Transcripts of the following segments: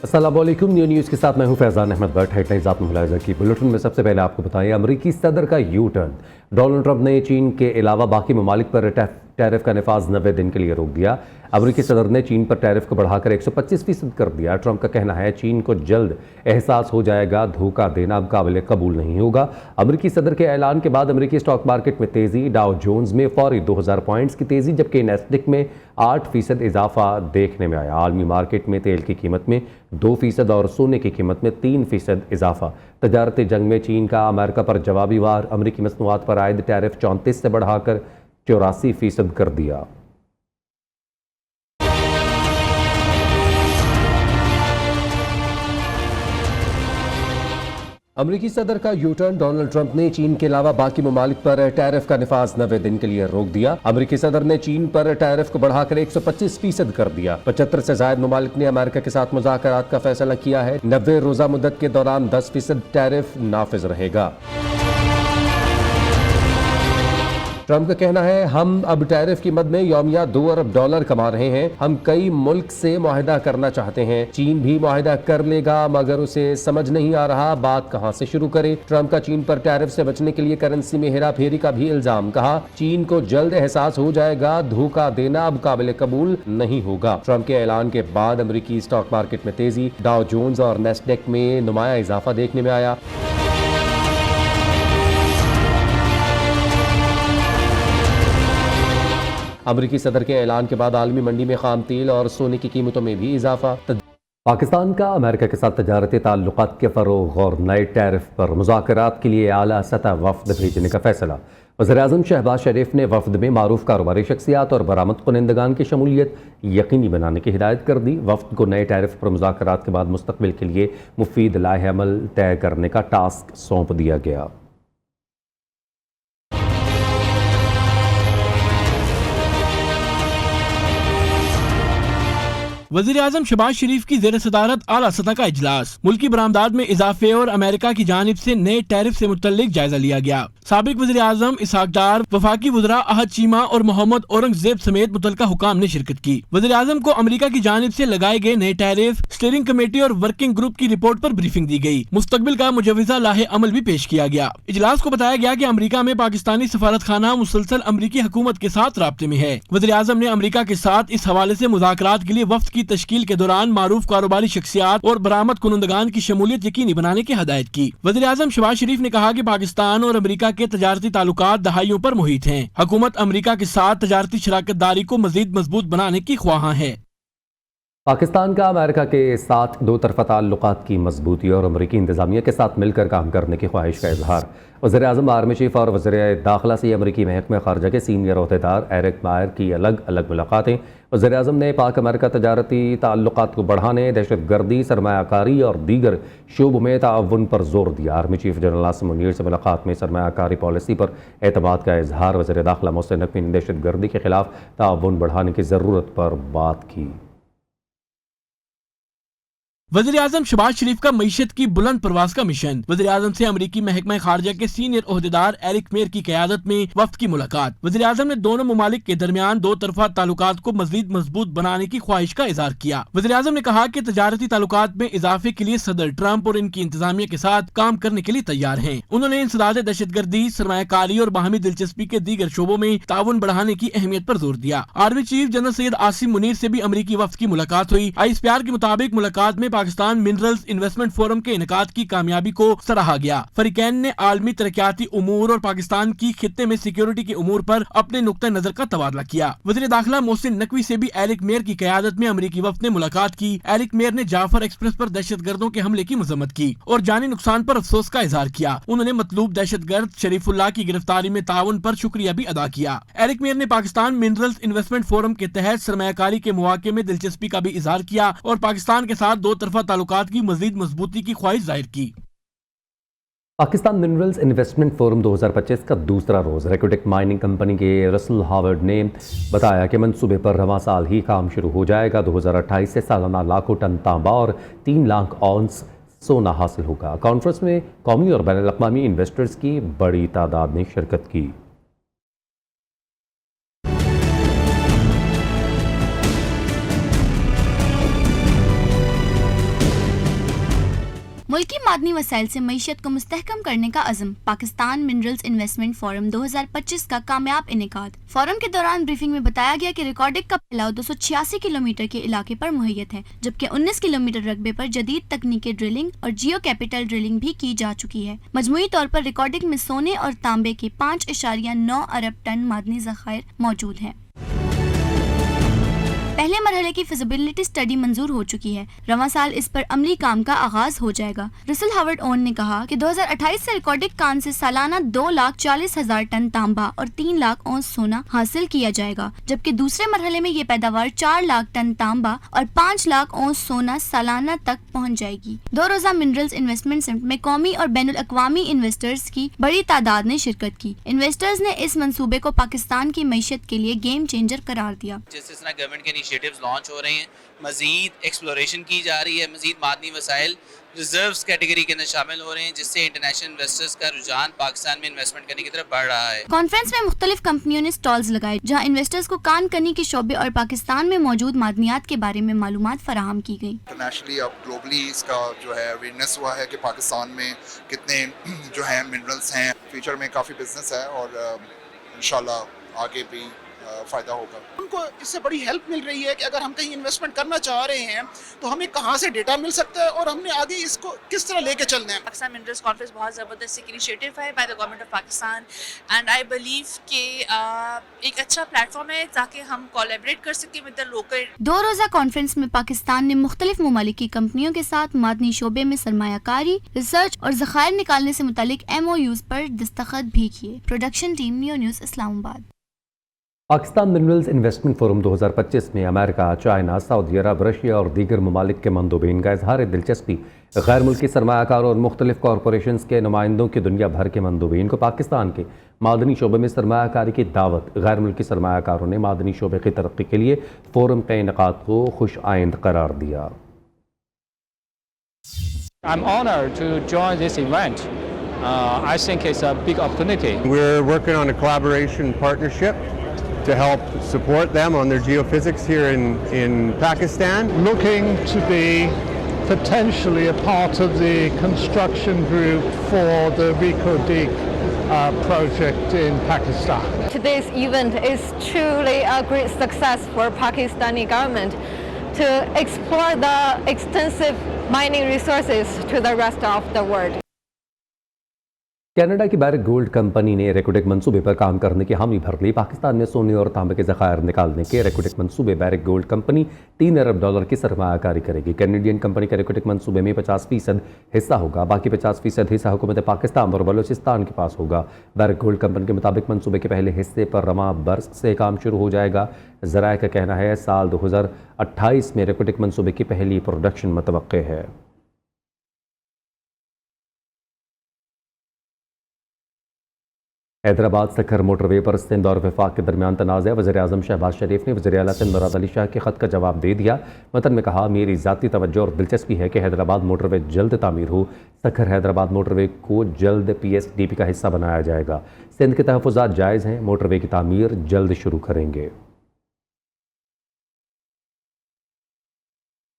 अस्सलाम वालेकुम। न्यूज़ के साथ मैं हूं फैज़ान अहमद भट्ट। हेडलाइंस आपने मुलाहिज़ा की। बुलेटिन में सबसे पहले आपको बताएं, अमरीकी सदर का यू टर्न। डोनाल्ड ट्रंप ने चीन के अलावा बाकी ममालिक पर टैरिफ का नफाज 90 दिन के लिए रोक दिया। अमरीकी सदर ने चीन पर टैरिफ को बढ़ाकर 125% कर दिया। ट्रंप का कहना है चीन को जल्द एहसास हो जाएगा, धोखा देना अब काबिल कबूल नहीं होगा। अमरीकी सदर के ऐलान के बाद अमरीकी स्टॉक मार्केट में तेज़ी। डाउ जोन्स में फौरी 2000 पॉइंट्स की तेज़ी, जबकि नैस्डैक में 8% इजाफा देखने में आया। आलमी मार्केट में तेल की कीमत में 2% और सोने की कीमत में 3% इजाफा। तजारती जंग में चीन का अमेरिका पर जवाबी वार। अमरीकी मसनूआत पर आयद टैरिफ 34 से बढ़ाकर 84% कर दिया। अमरीकी सदर का यू टर्न। डोनाल्ड ट्रंप ने चीन के अलावा बाकी ममालिक पर टैरिफ का नफाज 90 दिन के लिए रोक दिया। अमरीकी सदर ने चीन पर टैरिफ को बढ़ाकर 125% कर दिया। 75 से ज्यादा ममालिक ने अमेरिका के साथ मुज़ाकरात का फैसला किया है। 90 रोजा मुद्दत के दौरान 10% टैरिफ नाफिज रहेगा। ट्रंप का कहना है हम अब टैरिफ की मद में यौमिया $2 अरब कमा रहे हैं। हम कई मुल्क से मुआहिदा करना चाहते हैं। चीन भी मुआहिदा कर लेगा, मगर उसे समझ नहीं आ रहा बात कहां से शुरू करे। ट्रंप का चीन पर टैरिफ से बचने के लिए करेंसी में हेरा फेरी का भी इल्जाम। कहा चीन को जल्द एहसास हो जाएगा, धोखा देना अब काबिल कबूल नहीं होगा। ट्रंप के ऐलान के बाद अमरीकी स्टॉक मार्केट में तेजी। डाउ जोन्स और नैस्डैक में नुमाया इजाफा देखने में आया। अमरीकी सदर के ऐलान के बाद आलमी मंडी में खाम तेल और सोने की कीमतों में भी इजाफा। पाकिस्तान का अमेरिका के साथ तजारती ताल्लुकात के फरोग और नए टैरिफ पर मुज़ाकरात के लिए आला सतह वफ्द भेजने का फैसला। वज़ीर-ए-आज़म शहबाज शरीफ ने वफ्द में मारूफ कारोबारी शख्सियात और बरामद कुनिंदगान की शमूलियत यकीनी बनाने की हिदायत कर दी। वफ्द को नए टैरिफ पर मुज़ाकरात के बाद मुस्तकबिल के लिए मुफीद लाहे अमल तय करने का टास्क सौंप दिया गया। वज़ीर-ए-आज़म शहबाज शरीफ की ज़ेर सदारत आला सतह का इजलास। मुल्की बरामदात में इजाफे और अमेरिका की जानिब से नए टैरिफ से मुतल्लिक जायजा लिया गया। साबिक वज़ीर-ए-आज़म इसहाक डार, वफाकी वज़रा अहद चीमा और मोहम्मद औरंगजेब समेत मुतल्लिका हुकाम ने शिरकत की। वज़ीर-ए-आज़म को अमेरिका की जानिब से लगाए गए नए टैरिफ, स्टीयरिंग कमेटी और वर्किंग ग्रुप की रिपोर्ट पर ब्रीफिंग दी गई। मुस्तकबिल का मुजव्विज़ा लाहे अमल भी पेश किया गया। इजलास को बताया गया कि अमेरिका में पाकिस्तानी सफारत खाना मुसलसल अमरीकी हुकूमत के साथ राब्ते में है। वज़ीर-ए-आज़म ने अमेरिका के साथ इस हवाले से मुज़ाकरात के लिए वफ्द की तश्कील के दौरान मारूफ कारोबारी शख्सियात और बरामद कुनंदगान की शमूलियत यकीनी बनाने की हदायत की। वज़ीर-ए-आज़म शहबाज शरीफ ने कहा कि पाकिस्तान और अमेरिका के तजारती ताल्लुकात दहाइयों पर मुहित हैं। हुकूमत अमेरिका के साथ तजारती शराकत दारी को मजीद मजबूत बनाने की ख्वाहां है। पाकिस्तान का अमेरिका के साथ दो तरफ़ा ताल्लुकात की मजबूती और अमरीकी इंतज़ामिया के साथ मिलकर काम करने की ख्वाहिश का इजहार। वज़ीर-ए-आज़म, आर्मी चीफ और वज़ीर दाखिला से अमरीकी महकमा ख़ारजा के सीनियर अहदेदार एरिक मायर की अलग अलग मुलाकातें। वज़ीर-ए-आज़म ने पाक अमेरिका तजारती ताल्लुकात को बढ़ाने, दहशत गर्दी, सरमायाकारी और दीगर शोबों में ताउन पर जोर दिया। Army chief general Asim Munir से मुलाकात में सरमायाकारी पॉलिसी पर एतमाद का इजहार। वज़ीर दाखिला मोहसिन नकवी ने दहशत गर्दी के खिलाफ ताउन बढ़ाने की ज़रूरत पर बात की। वज़ीर-ए-आज़म शहबाज शरीफ का मईशत की बुलंद परवाज का मिशन। वज़ीर-ए-आज़म से अमरीकी महकमा खारजा के सीनियर ओहदेदार एरिक मेयर की क़यादत में वफ्द की मुलाकात। वज़ीर-ए-आज़म ने दोनों ममालिक के दरमियान दो तरफा ताल्लुकात को मज़ीद मजबूत बनाने की ख्वाहिश का इज़हार किया। वज़ीर-ए-आज़म ने कहा कि तजारती ताल्लुकात में इजाफे के लिए सदर ट्रंप और इनकी इंतजामिया के साथ काम करने के लिए तैयार हैं। उन्होंने इंसदाद दहशत गर्दी, सरमायाकारी और बाहमी दिलचस्पी के दीगर शोबों में ताउन बढ़ाने की अहमियत पर जोर दिया। Army chief general Syed Asim Munir से भी अमरीकी वफ्द की मुलाकात हुई। ISPR के मुताबिक मुलाकात में पाकिस्तान मिनरल्स इन्वेस्टमेंट फोरम के इनेकाद की कामयाबी को सराहा गया। फरीकैन ने आलमी तरक्याती उमूर और पाकिस्तान की खित्ते में सिक्योरिटी के उमूर पर अपने नुक्ता नजर का तबादला किया। वज़ीर दाखिला मोहसिन नकवी से भी एरिक मेयर की क़यादत में अमरीकी वफ्द ने मुलाकात की। एरिक मेयर ने जाफर एक्सप्रेस पर दहशत गर्दों के हमले की मजम्मत की और जानी नुकसान पर अफसोस का इजहार किया। उन्होंने मतलूब दहशत गर्द शरीफुल्लाह की गिरफ्तारी में ताउन पर शुक्रिया भी अदा किया। एरिक मेयर ने पाकिस्तान मिनरल्स इन्वेस्टमेंट फोरम के तहत सरमायाकारी के मौके में दिलचस्पी का भी इजहार किया और पाकिस्तान के साथ दो तरफा ताल्लुकात की मजीद मजबूती की ख्वाहिश जाहिर की। पाकिस्तान मिनरल्स इन्वेस्टमेंट फोरम 2025 का दूसरा रोज़ रेकोटेक माइनिंग कंपनी के रसल हावर्ड ने बताया कि मंसूबे पर रवां साल ही काम शुरू हो जाएगा। 2028 से सालाना लाखों टन तांबा और 3 लाख औंस सोना हासिल होगा। कॉन्फ्रेंस में कौमी और बैनुल अक़वामी इन्वेस्टर्स की बड़ी तादाद ने शिरकत की। मुल्की मादनी वसाइल से मईशत को मुस्तहकम करने का अज़म, पाकिस्तान मिनरल्स इन्वेस्टमेंट फोरम 2025 का कामयाब इनेकाद। फोरम के दौरान ब्रीफिंग में बताया गया कि रिकॉर्डिंग का फैलाव 286 किलोमीटर के इलाके पर मुहैयत है, जबकि 19 किलोमीटर रकबे पर जदीद तकनीकी ड्रिलिंग और जियो कैपिटल ड्रिलिंग भी की जा चुकी है। मजमूई तौर पर रिकॉर्डिंग में सोने और तांबे के 5.9 अरब टन मादनी ज़खायर मौजूद हैं। पहले मरहले की फिजिबिलिटी स्टडी मंजूर हो चुकी है। रवां साल इस पर अमली काम का आगाज हो जाएगा। रसल हावर्ड ओन ने कहा कि 2028 से रिकॉर्डिंग कान से सालाना 2,40,000 टन तांबा और 3 लाख औंस सोना हासिल किया जाएगा, जबकि दूसरे मरहले में ये पैदावार 4 लाख टन तांबा और 5 लाख औंस सोना सालाना तक पहुँच जाएगी। 2 रोजा मिनरल्स इन्वेस्टमेंट समिट में कौमी और बैनुल अक़वामी इन्वेस्टर्स की बड़ी तादाद ने शिरकत की। इन्वेस्टर्स ने इस मंसूबे को पाकिस्तान की मईशत के लिए गेम चेंजर करार दिया। जिस तरह गवर्नमेंट के इनिशिएटिव्स लॉन्च हो रहे हैं, मज़ीद एक्सप्लोरेशन की जा रही है, मज़ीद मादनी वसाइल रिजर्व्स कैटेगरी के अंदर शामिल हो रहे हैं, जिससे इंटरनेशनल इन्वेस्टर्स का रुझान पाकिस्तान में इन्वेस्टमेंट करने की तरफ बढ़ रहा है। कॉन्फ्रेंस में मुख्तलिफ कंपनियों ने स्टॉल्स लगाए, जहां इन्वेस्टर्स को कान कनी के शोबे और पाकिस्तान में मौजूद मादनियात के बारे में मालूमात फराहम की गई। इंटरनेशनली अब ग्लोबली इसका जो है अवेयरनेस हुआ है कि पाकिस्तान में कितने जो है मिनरल्स हैं। फ्यूचर में काफ़ी बिजनेस है और इंशाल्लाह आगे भी फ़ायदा होगा। उनको इससे बड़ी हेल्प मिल रही है कि अगर हम कहीं इन्वेस्टमेंट करना चाह रहे हैं तो हमें कहाँ से डेटा मिल सकता है और हमने आगे इसको किस तरह लेके चलना है। पाकिस्तान मिनरल्स कॉन्फ्रेंस बहुत ज़बरदस्त एक इनिशिएटिव है by the government of Pakistan and I believe कि एक अच्छा प्लेटफॉर्म है ताकि हम कोलैबोरेट कर सकें विद द लोकल। 2 रोज़ा कॉन्फ्रेंस में पाकिस्तान ने मुख्तलिफ ममालिक की कंपनियों के साथ मादनी शोबे में सरमायाकारी, रिसर्च और ज़खायर निकालने से मुतालिक MOUs पर दस्तखत भी किए। Production team, neo news, Islamabad. Pakistan minerals investment forum 2025 में अमेरिका, चाइना, सऊदी अरब, रशिया और दीगर ममालिक के मंदूबीन का इजहार दिलचस्पी। गैर मुल्की सरमायाकार और मुख्तलिफ कॉरपोरेशंस के नुमाइंदों की दुनिया भर के मंदूबीन को पाकिस्तान के मादनी शोबे में सरमायाकारी की दावत। गैर मुल्की सरमायाकारों ने मादनी शोबे की तरक्की के लिए फोरम के इनेकाद को खुश आइंद करार दिया। I'm honored to join this event. I think it's a big opportunity. We're working on a collaboration partnership to help support them on their geophysics here in Pakistan. Looking to be potentially a part of the construction group for the Reko Dig project in Pakistan. Today's event is truly a great success for Pakistani government to explore the extensive mining resources to the rest of the world. Canada की baric gold company ने रेकोडेक मंसूबे पर काम करने की हामी भर ली। पाकिस्तान में सोने और तांबे के ज़खायर निकालने के रेकोडेक मंसूबे बैरिक गोल्ड कंपनी $3 अरब की सरमायाकारी करेगी। कैनेडियन कंपनी के रेकोडेक मंसूबे में 50% हिस्सा होगा, बाकी 50% हिस्सा हुकूमत पाकिस्तान और बलूचिस्तान के पास होगा। बैरिक गोल्ड कंपनी के मुताबिक मंसूबे के पहले हिस्से पर रवां बरस से काम शुरू हो जाएगा। ज़राए का कहना है साल 2028 में रेकोडेक मंसूबे की पहली प्रोडक्शन मुतवक्के है। हैदराबाद सखर मोटरवे पर सिंध और वफाक के दरमियान तनाज़ा। वज़ीर-ए-आज़म शहबाज शरीफ ने वज़ीर आला सिंध मुराद अली शाह के ख़त का जवाब दे दिया। मतन में कहा, मेरी ज़ाती तवज्जो और दिलचस्पी है कि हैदराबाद मोटरवे जल्द तामीर हो। सखर हैदराबाद मोटरवे को जल्द PSDP का हिस्सा बनाया जाएगा। सिंध के तहफ़्फ़ुज़ात जायज़ हैं, मोटरवे की तामीर जल्द शुरू करेंगे।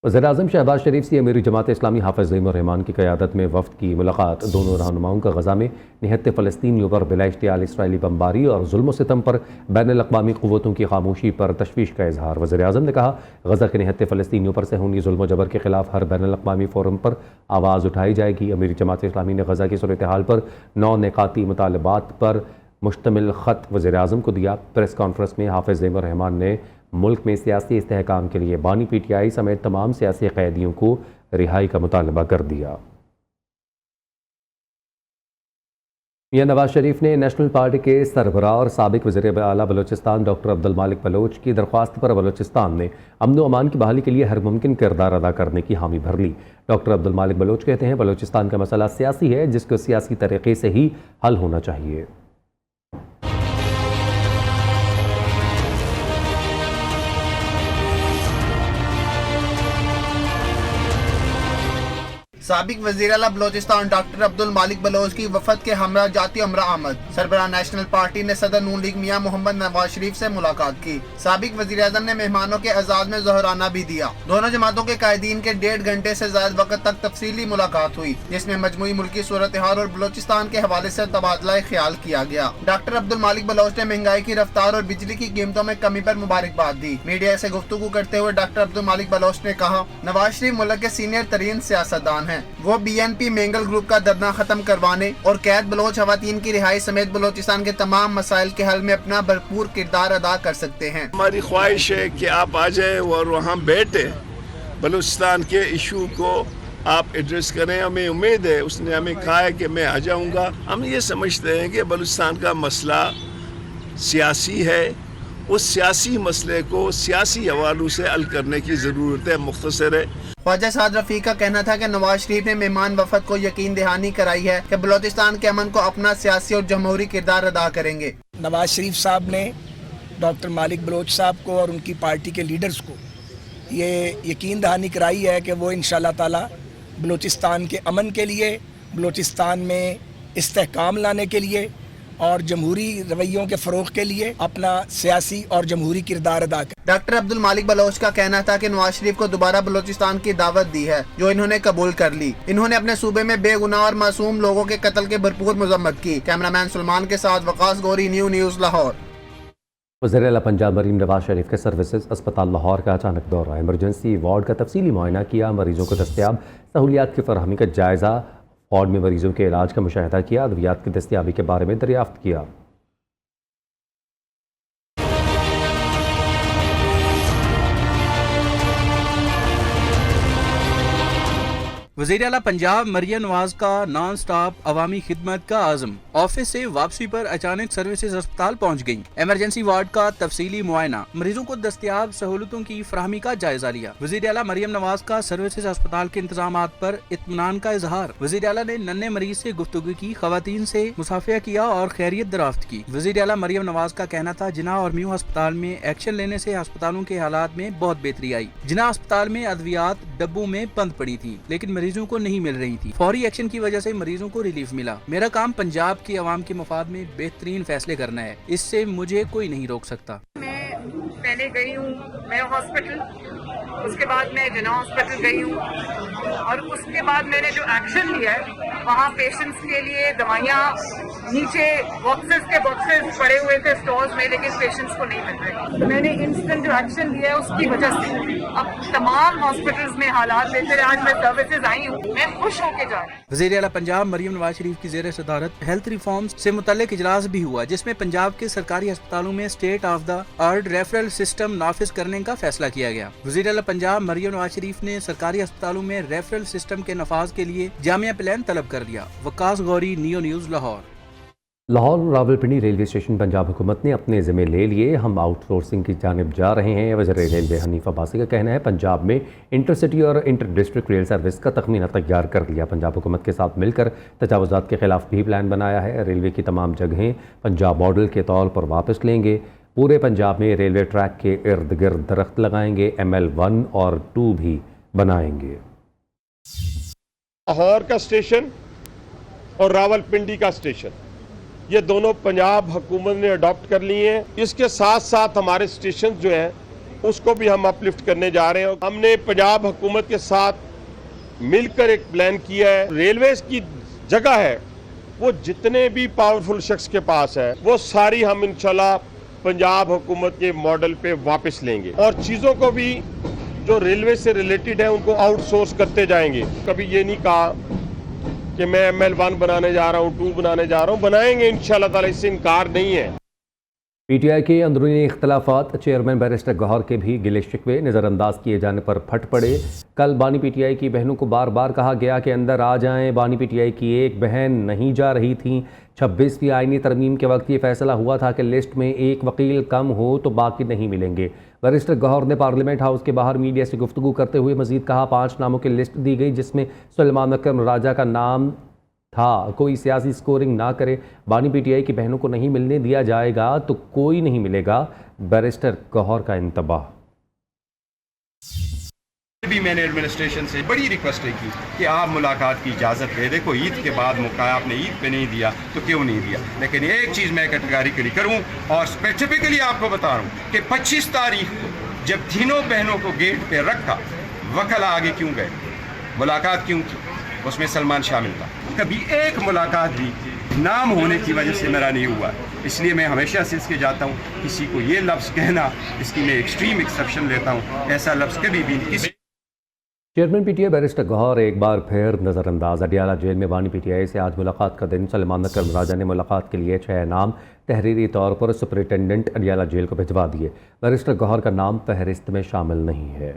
वज़ीर-ए-आज़म शहबाज शरीफ से अमीर जमात इस्लामी हाफ़िज़ ज़ईनुर रहमान की क़यादत में वफ़द की मुलाकात। दोनों रहनुमाओं का गज़ा में निहत्ते फ़लस्तीनियों पर बिला इश्तियाल इसराइली बमबारी और जुल्म व सितम पर बैनुल अक़वामी क़ुव्वतों की खामोशी पर तशवीश का इजहार। वज़ीर-ए-आज़म ने कहा, गज़ा के निहत्ते फ़लस्तीनियों पर सहूनी जुल्म व जबर के ख़िलाफ़ हर बैनुल अक़वामी फ़ोरम पर आवाज़ उठाई जाएगी। अमीर जमात इस्लामी ने गज़ा की सूरत हाल पर 9 निकाती मुतालबात पर मुश्तमिल ख़त वज़ीर-ए-आज़म को दिया। प्रेस कॉन्फ्रेंस में हाफ़िज़ ज़ईनुर रहमान ने मुल्क में सियासी इस्तेहकाम के लिए बानी PTI समेत तमाम सियासी कैदियों को रिहाई का मुतालबा कर दिया। मियां नवाज शरीफ ने नेशनल पार्टी के सरबराह और साबिक वज़ीर आला बलूचिस्तान डॉक्टर अब्दुल मालिक बलोच की दरख्वास्त पर बलूचिस्तान ने अमन व अमान की बहाली के लिए हर मुमकिन किरदार अदा करने की हामी भर ली। डॉक्टर अब्दुल मालिक बलोच कहते हैं, बलूचिस्तान का मसला सियासी है, जिसको सियासी तरीक़े से ही हल होना चाहिए। साबिक वज़ीर आला बलोचिस्तान डॉक्टर अब्दुल मालिक बलोच की वफद के हमरा जाती अमरा आमद। सरबराह नेशनल पार्टी ने सदर नून लीग मियां मोहम्मद नवाज शरीफ से मुलाकात की। साबिक वज़ीर आज़म ने मेहमानों के एजाज़ में ज़ोहराना भी दिया। दोनों जमातों के कायदीन के 1.5 घंटे से ज़्यादा वक्त तक तफसीली मुलाकात हुई, जिसमें मजमूई मुल्की सूरत हाल और बलोचिस्तान के हवाले से तबादला ख्याल किया गया। डॉक्टर अब्दुल मालिक बलोच ने महंगाई की रफ्तार और बिजली की कीमतों में कमी पर मुबारकबाद दी। मीडिया से गुफ्तगू करते हुए डॉक्टर अब्दुल मालिक बलोच ने कहा, नवाज शरीफ मुल्क के सीनियर तरीन सियासतदान हैं। वो BNP मेंगल ग्रुप का दरना खत्म करवाने और कैद बलोच खवातीन की रिहाई समेत बलोचिस्तान के तमाम मसाइल के हल में अपना भरपूर किरदार अदा कर सकते हैं। हमारी ख्वाहिश है कि आप आ जाए और वहाँ बैठे, बलूचिस्तान के इशू को आप एड्रेस करें। हमें उम्मीद है, उसने हमें कहा है कि मैं आ जाऊँगा। हम ये समझते हैं कि बलूचिस्तान का मसला सियासी है, उस सियासी मसले को सियासी हवालों से हल करने की ज़रूरत है, मुख्तसर है। ख्वाजा साद रफीक का कहना था कि नवाज शरीफ ने मेहमान वफद को यकीन दहानी कराई है कि बलोचिस्तान के अमन को अपना सियासी और जमहूरी किरदार अदा करेंगे। नवाज शरीफ साहब ने डॉक्टर मालिक बलोच साहब को और उनकी पार्टी के लीडर्स को ये यकीन दहानी कराई है कि वो इंशाअल्लाह ताला बलोचिस्तान के अमन के लिए, बलोचिस्तान में इस्तेहकाम लाने के लिए और जमहूरी रवैयों के फ़रोग़ के लिए अपना सियासी और जमहूरी किरदार अदा कर। डॉक्टर अब्दुल मालिक बलोच का कहना था कि नवाज शरीफ को दोबारा बलोचिस्तान की दावत दी है, जो इन्होंने कबूल कर ली। इन्होंने अपने सूबे में बेगुनाह और मासूम लोगों के कत्ल के भरपूर मजम्मत की। कैमरामैन सलमान के साथ वकास गौरी, न्यूज़ लाहौर। वज़ीर आला पंजाब मरीम नवाज शरीफ के सर्विसेज अस्पताल लाहौर का अचानक दौरा, इमरजेंसी वार्ड का तफसीली मुआयना किया, मरीजों को दस्तियाब सहूलियात की फरहमी का जायज़ा, वार्ड में मरीजों के इलाज का मुशाहिदा किया, अद्वियात की दस्तियाबी के बारे में दरियाफ्त किया। वज़ीर आला पंजाब मरियम नवाज का नॉन स्टॉप अवामी खिदमत का आज़म, ऑफिस से वापसी पर अचानक सर्विसेज अस्पताल पहुंच गई। इमरजेंसी वार्ड का तफसीली मुआयना, मरीजों को दस्तियाब सहूलतों की फराहमी का जायजा लिया। वज़ीर आला मरियम नवाज का सर्विसेज अस्पताल के इंतजामात पर इत्मीनान का इजहार। वज़ीर आला ने नन्हे मरीज से गुफ्तगू की, खवातीन से मुसाफिया किया और खैरियत दराफ्त की। वज़ीर आला मरियम नवाज का कहना था, जिना और म्यू अस्पताल में एक्शन लेने से अस्पतालों के हालात में बहुत बेहतरी आई। जिना अस्पताल में अद्वियात डब्बों में बंद पड़ी थी, लेकिन मरीजों को नहीं मिल रही थी। फौरी एक्शन की वजह से मरीजों को रिलीफ मिला। मेरा काम पंजाब की आवाम के मफाद में बेहतरीन फैसले करना है, इससे मुझे कोई नहीं रोक सकता। मैं पहले गई हूँ मैं हॉस्पिटल, उसके बाद मैं जिना हॉस्पिटल गई हूँ और उसके बाद मैंने जो एक्शन लिया है, वहाँ पेशेंट्स के लिए दवाइयाँ नीचे बॉक्सेस के बॉक्सेस पड़े हुए थे स्टोर्स में, लेकिन पेशेंट्स को नहीं मिल रहे। तो मैंने इंस्टेंट जो एक्शन लिया है उसकी वजह से अब तमाम हॉस्पिटल्स में हालात बेहतर है। आज मैं सर्विसेज आई हूँ, मैं खुश होके जा रही हूँ। वज़ीर आला पंजाब मरियम नवाज शरीफ की ज़ेर सदारत हेल्थ रिफॉर्म्स से मुतल्लिक इजलास भी हुआ, जिसमें पंजाब के सरकारी अस्पतालों में state of the art referral system नाफिज करने का फैसला किया गया। वज़ीर आला पंजाब मरियम नवाज शरीफ ने सरकारी अस्पतालों में रेफरल सिस्टम के नफाज के लिए जामिया प्लान तलब कर दिया। Waqas Gauri, news Lahore. Lahore Rawalpindi railway station Punjab हुकूमत ने अपने ज़िम्मे ले लिए, हम आउटसोर्सिंग की जानिब जा रहे हैं। वज़ीर रेलवे हनीफ अब्बासी का कहना है, पंजाब में इंटरसिटी और इंटर डिस्ट्रिक्ट रेल सर्विस का तखमीना तैयार कर लिया। पंजाब हुकूमत के साथ मिलकर तजावुज़ात के खिलाफ भी प्लान बनाया है। रेलवे की तमाम जगहें पंजाब मॉडल के तौर पर वापस लेंगे। पूरे पंजाब में रेलवे ट्रैक के इर्द गिर्द दरख्त लगाएंगे। ML1 और 2 भी बनाएंगे। लाहौर का स्टेशन और रावलपिंडी का स्टेशन, ये दोनों पंजाब हुकूमत ने अडॉप्ट कर लिए हैं। इसके साथ साथ हमारे स्टेशन जो हैं उसको भी हम अपलिफ्ट करने जा रहे हैं। हमने पंजाब हुकूमत के साथ मिलकर एक प्लान किया है। रेलवे की जगह है वो जितने भी पावरफुल शख्स के पास है वो सारी हम इंशाल्लाह पंजाब हुकूमत के मॉडल पे वापस लेंगे और चीज़ों को भी जो रेलवे से रिलेटेड है उनको आउटसोर्स करते जाएंगे। कभी ये नहीं कहा कि मैं ML1 बनाने जा रहा हूँ, 2 बनाने जा रहा हूँ, बनाएंगे इंशाल्लाह ताला, इससे इनकार नहीं है। PTI के अंदरूनी इख्तलाफात, चेयरमैन बैरिस्टर गौहर के भी गिले शिकवे नज़रअंदाज किए जाने पर फट पड़े। कल बानी PTI की बहनों को बार बार कहा गया कि अंदर आ जाएं। बानी PTI की एक बहन नहीं जा रही थी। 26वीं आईनी तरमीम के वक्त ये फैसला हुआ था कि लिस्ट में एक वकील कम हो तो बाकी नहीं मिलेंगे। बैरिस्टर गौहर ने पार्लियामेंट हाउस के बाहर मीडिया से गुफ्तगू करते हुए मजीद कहा, 5 नामों की लिस्ट दी गई जिसमें सुलेमान अकरम राजा का नाम था। कोई सियासी स्कोरिंग ना करे। बानी PTI की बहनों को नहीं मिलने दिया जाएगा तो कोई नहीं मिलेगा। बैरिस्टर गौहर का इंतबाह। بھی میں نے ایڈمنسٹریشن سے بڑی ریکویسٹ کی کہ آپ ملاقات کی اجازت دے. دیکھو عید کے بعد موقع آپ نے عید پہ نہیں دیا تو کیوں نہیں دیا, لیکن ایک چیز میں کیٹیگریکلی کروں اور اسپیسیفکلی آپ کو بتا رہا ہوں کہ 25 تاریخ کو جب تینوں بہنوں کو گیٹ پہ رکھا, وکلا آگے کیوں گئے, ملاقات کیوں کی, اس میں سلمان شامل تھا. کبھی ایک ملاقات بھی نام ہونے کی وجہ سے میرا نہیں ہوا. اس لیے میں ہمیشہ سے اس کے جاتا ہوں, کسی کو یہ لفظ کہنا اس کی میں ایکسٹریم ایکسیپشن لیتا ہوں, ایسا لفظ کبھی بھی کسی. Chairman P T I barrister Gohar ایک بار پھر نظر انداز. اڈیالہ جیل میں بانی پی ٹی آئی سے آج ملاقات کا دن. سلمان نکر مراجہ نے ملاقات کے لیے 6 نام تحریری طور پر سپرنٹینڈنٹ اڈیالہ جیل کو بھجوا دیے. بیرسٹر گوہر کا نام فہرست میں شامل نہیں ہے.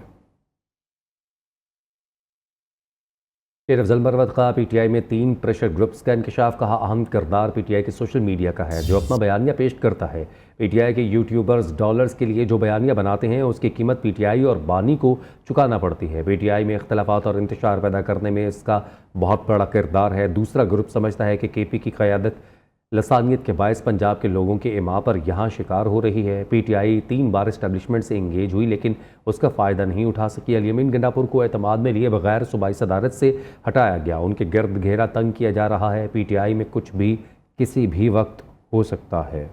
شیر افضل مروت کا پی ٹی آئی میں 3 پریشر گروپس کا انکشاف. کہا اہم کردار پی ٹی آئی کے سوشل میڈیا کا ہے جو اپنا بیانیہ پیش کرتا ہے. پی ٹی آئی کے یوٹیوبرز ڈالرز کے لیے جو بیانیہ بناتے ہیں اس کی قیمت پی ٹی آئی اور بانی کو چکانا پڑتی ہے. پی ٹی آئی میں اختلافات اور انتشار پیدا کرنے میں اس کا بہت بڑا کردار ہے. دوسرا گروپ سمجھتا ہے کہ کے پی کی قیادت لسانیت کے باعث پنجاب کے لوگوں کے ایما پر یہاں شکار ہو رہی ہے. پی ٹی آئی 3 بار اسٹیبلشمنٹ سے انگیج ہوئی لیکن اس کا فائدہ نہیں اٹھا سکی. الیمین گنڈاپور کو اعتماد میں لیے بغیر صوبائی صدارت سے ہٹایا گیا. ان کے گرد گھیرا تنگ کیا جا رہا ہے. پی ٹی آئی میں کچھ بھی کسی بھی وقت ہو سکتا ہے.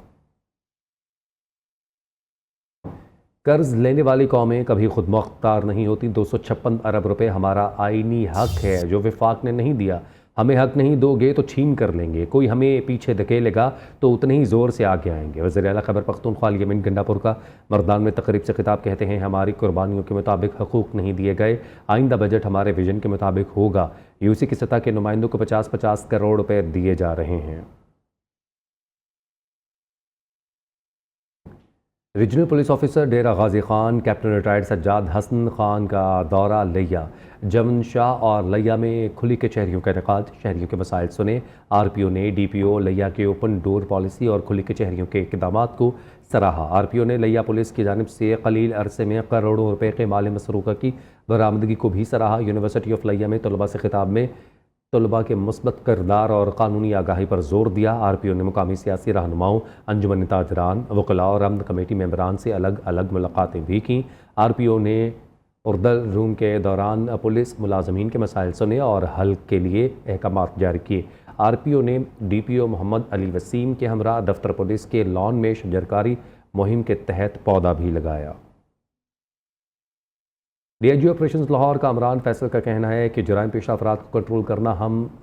قرض لینے والی قومیں کبھی خود مختار نہیں ہوتی. 256 ارب روپے ہمارا آئینی حق ہے جو وفاق نے نہیں دیا. ہمیں حق نہیں دو گے تو چھین کر لیں گے. کوئی ہمیں پیچھے دھکیلے گا تو اتنے ہی زور سے آگے آئیں گے. وزیر اعلیٰ خیبر پختونخوا الیمین گنڈاپور کا مردان میں تقریب سے خطاب. کہتے ہیں ہماری قربانیوں کے مطابق حقوق نہیں دیے گئے. آئندہ بجٹ ہمارے ویژن کے مطابق ہوگا. یو سی کی سطح کے نمائندوں کو 50-50 کروڑ روپے دیے جا رہے ہیں. Regional police officer Dera Ghazi Khan captain retired Sajjad حسن خان کا دورہ لیا. جمن شاہ اور لیا میں کھلی کچہریوں کا انعقاد. شہریوں کے مسائل سنے. آر پی او نے ڈی پی او لیا کے اوپن ڈور پالیسی اور کھلی کچہریوں کے اقدامات کو سراہا. آر پی او نے لیا پولیس کی جانب سے قلیل عرصے میں کروڑوں روپے کے مال مسروقہ کی برآمدگی کو بھی سراہا. یونیورسٹی آف لیا میں طلباء سے خطاب میں طلباء کے مثبت کردار اور قانونی آگاہی پر زور دیا. آر پی او نے مقامی سیاسی رہنماؤں, انجمن تاجران, وکلاء اور امن کمیٹی ممبران سے الگ الگ ملاقاتیں بھی کیں. آر پی او نے اردل روم کے دوران پولیس ملازمین کے مسائل سنے اور حل کے لیے احکامات جاری کیے. آر پی او نے ڈی پی او محمد علی وسیم کے ہمراہ دفتر پولیس کے لان میں شجرکاری مہم کے تحت پودا بھی لگایا. D I G operations Lahore کا عمران فیصل کا کہنا ہے کہ جرائم پیشہ افراد کو کنٹرول کرنا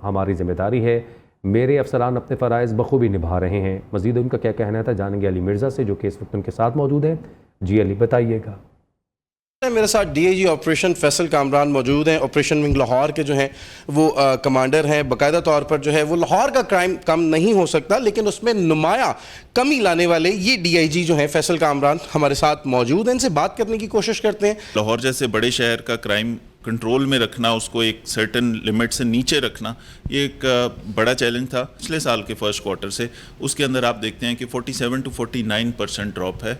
ہماری ذمہ داری ہے. میرے افسران اپنے فرائض بخوبی نبھا رہے ہیں. مزید ان کا کیا کہنا تھا جانیں گے علی مرزا سے جو کہ اس وقت ان کے ساتھ موجود ہیں. جی علی بتائیے گا. میرے ساتھ D I G operation Faisal Kamran موجود ہیں. آپریشن ونگ لاہور کے جو ہیں وہ کمانڈر ہیں. باقاعدہ طور پر جو ہے وہ لاہور کا کرائم کم نہیں ہو سکتا لیکن اس میں نمایاں کمی لانے والے یہ ڈی آئی جی جو ہیں فیصل کامران ہمارے ساتھ موجود ہیں. ان سے بات کرنے کی کوشش کرتے ہیں. لاہور جیسے بڑے شہر کا کرائم کنٹرول میں رکھنا, اس کو ایک سرٹن لمٹ سے نیچے رکھنا, یہ ایک بڑا چیلنج تھا پچھلے سال کے فرسٹ کوارٹر سے. اس کے اندر آپ دیکھتے ہیں کہ 47 to 49% ڈراپ ہے.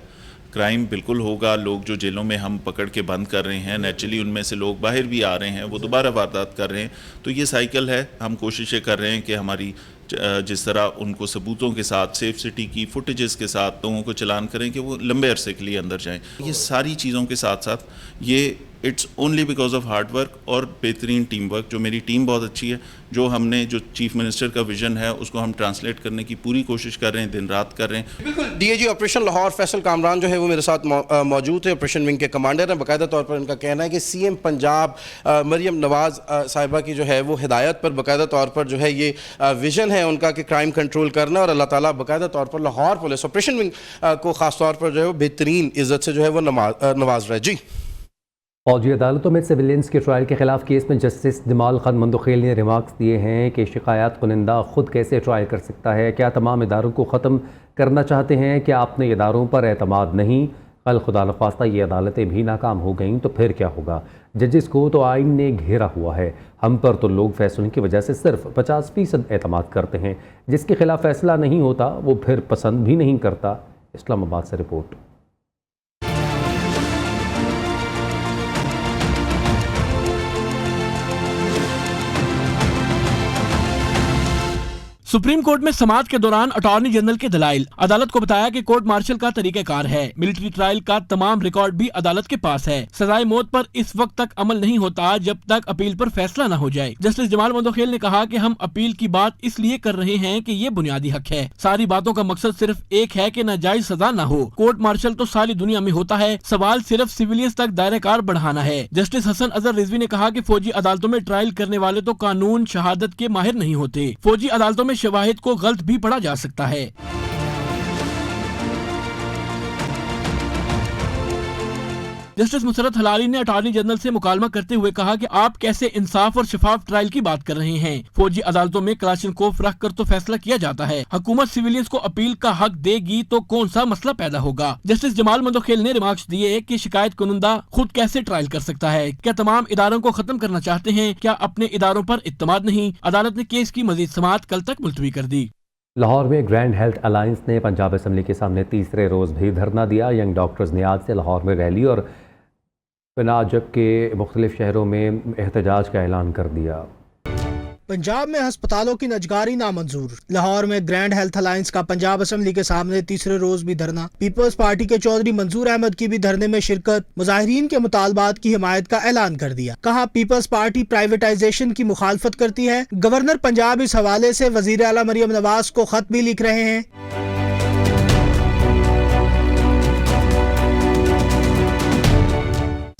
کرائم بالکل ہوگا. لوگ جو جیلوں میں ہم پکڑ کے بند کر رہے ہیں نیچرلی ان میں سے لوگ باہر بھی آ رہے ہیں, وہ دوبارہ واردات کر رہے ہیں. تو یہ سائیکل ہے. ہم کوششیں کر رہے ہیں کہ ہماری جس طرح ان کو ثبوتوں کے ساتھ سیف سٹی کی فوٹیجز کے ساتھ لوگوں کو چلان کریں کہ وہ لمبے عرصے کے لیے اندر جائیں. یہ ساری چیزوں کے ساتھ ساتھ یہ it's only because of hard work اور بہترین ٹیم ورک. جو میری ٹیم بہت اچھی ہے, جو ہم نے جو چیف منسٹر کا ویژن ہے اس کو ہم ٹرانسلیٹ کرنے کی پوری کوشش کر رہے ہیں, دن رات کر رہے ہیں. بالکل. D A G operation Lahore Faisal Kamran جو ہے وہ میرے ساتھ موجود ہے. آپریشن ونگ کے کمانڈر ہیں. باقاعدہ طور پر ان کا کہنا ہے کہ سی ایم پنجاب مریم نواز صاحبہ کی جو ہے وہ ہدایت پر باقاعدہ طور پر جو ہے یہ ویژن ہے ان کا کہ کرائم کنٹرول کرنا, اور اللہ تعالیٰ باقاعدہ طور پر لاہور پولیس آپریشن ونگ کو خاص طور پر جو ہے وہ بہترین عزت سے جو ہے وہ نواز رہے. جی. فوجی عدالتوں میں سویلینس کے ٹرائل کے خلاف کیس میں جسٹس جمال خان مندوخیل نے ریمارکس دیے ہیں کہ شکایات کنندہ خود کیسے ٹرائل کر سکتا ہے. کیا تمام اداروں کو ختم کرنا چاہتے ہیں؟ کیا اپنے اداروں پر اعتماد نہیں؟ کل خدا نخواستہ یہ عدالتیں بھی ناکام ہو گئیں تو پھر کیا ہوگا؟ ججز کو تو آئین نے گھیرا ہوا ہے. ہم پر تو لوگ فیصلوں کی وجہ سے صرف 50% اعتماد کرتے ہیں. جس کے خلاف فیصلہ نہیں ہوتا وہ پھر پسند بھی نہیں کرتا. اسلام آباد سے رپورٹ. सुप्रीम कोर्ट में समाअत के दौरान अटॉर्नी जनरल के दलाइल। अदालत को बताया कि कोर्ट मार्शल का तरीकाकार है। मिलिट्री ट्रायल का तमाम रिकॉर्ड भी अदालत के पास है। सजाए मौत पर इस वक्त तक अमल नहीं होता जब तक अपील पर फैसला न हो जाए। जस्टिस जमाल मंदोखेल ने कहा कि हम अपील की बात इसलिए कर रहे हैं कि ये बुनियादी हक है। सारी बातों का मकसद सिर्फ एक है कि नाजायज सजा न हो। कोर्ट मार्शल तो सारी दुनिया में होता है, सवाल सिर्फ सिविलियंस तक दायरेकार बढ़ाना है। जस्टिस हसन अजहर रिजवी ने कहा कि फौजी अदालतों में ट्रायल करने वाले तो कानून शहादत के माहिर नहीं होते। फौजी अदालतों में शवाहिद को गलत भी पढ़ा जा सकता है। जस्टिस मुसरत हलाली ने अटॉर्नी जनरल से मुकालमा करते हुए कहा कि आप कैसे इंसाफ और शफाफ ट्रायल की बात कर रहे हैं। फौजी अदालतों में क्लाशनकोफ रख कर तो फैसला किया जाता है। हुकूमत सिविलियंस को अपील का हक देगी तो कौन सा मसला पैदा होगा। जस्टिस जमाल मंदोखेल ने रिमार्क्स दिए कि शिकायत कुनंदा खुद कैसे ट्रायल कर सकता है। क्या तमाम इदारों को खत्म करना चाहते हैं? क्या अपने इदारों पर इत्मीनान नहीं? अदालत ने केस की मजीद समाअत कल तक मुलतवी कर दी। लाहौर में ग्रैंड हेल्थ अलायंस ने पंजाब असम्बली के सामने तीसरे रोज़ भी धरना दिया। यंग डॉक्टर्स ने आज से लाहौर में रैली और पनाजब के मुख्तलिफ शहरों में एहतजाज का ऐलान कर दिया। पंजाब में हस्पतालों की नजगारी नामंजूर। लाहौर में ग्रैंड हेल्थ अलायंस का पंजाब असम्बली के सामने तीसरे रोज भी धरना। पीपल्स पार्टी के चौधरी मंजूर अहमद की भी धरने में शिरकत। मुजाहिरीन के मुतालबात की हिमायत का ऐलान कर दिया। कहा पीपल्स पार्टी प्राइवेटाइजेशन की मुखालफत करती है। गवर्नर पंजाब इस हवाले से वजीर आला मरियम नवाज को खत भी लिख रहे हैं।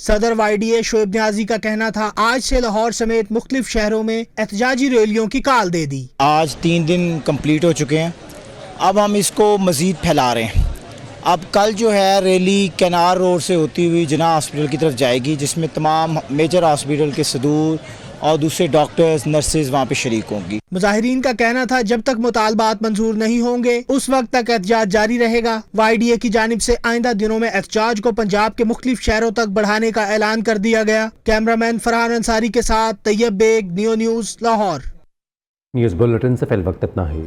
सदर YDA शोएब न्याजी का कहना था आज से लाहौर समेत मुख्तलिफ शहरों में एहतजाजी रैलियों की काल दे दी। आज 3 दिन कंप्लीट हो चुके हैं, अब हम इसको मज़ीद फैला रहे हैं। अब कल जो है रैली कैनार रोड से होती हुई जिन्ना हॉस्पिटल की तरफ जाएगी, जिसमें तमाम मेजर हॉस्पिटल के सदूर और दूसरे डॉक्टर्स नर्सेज वहाँ पे शरीक होंगी। मुजाहिरीन का कहना था जब तक मुतालबात मंजूर नहीं होंगे उस वक्त तक एहतजाज जारी रहेगा। YDA की जानिब से आइंदा दिनों में एहतजाज को पंजाब के मुख्तलिफ शहरों तक बढ़ाने का ऐलान कर दिया गया। कैमरामैन फरहान अंसारी के साथ Tayyab Baig, Neo News, Lahore. News bulletin से फिल वक्त इतना ही।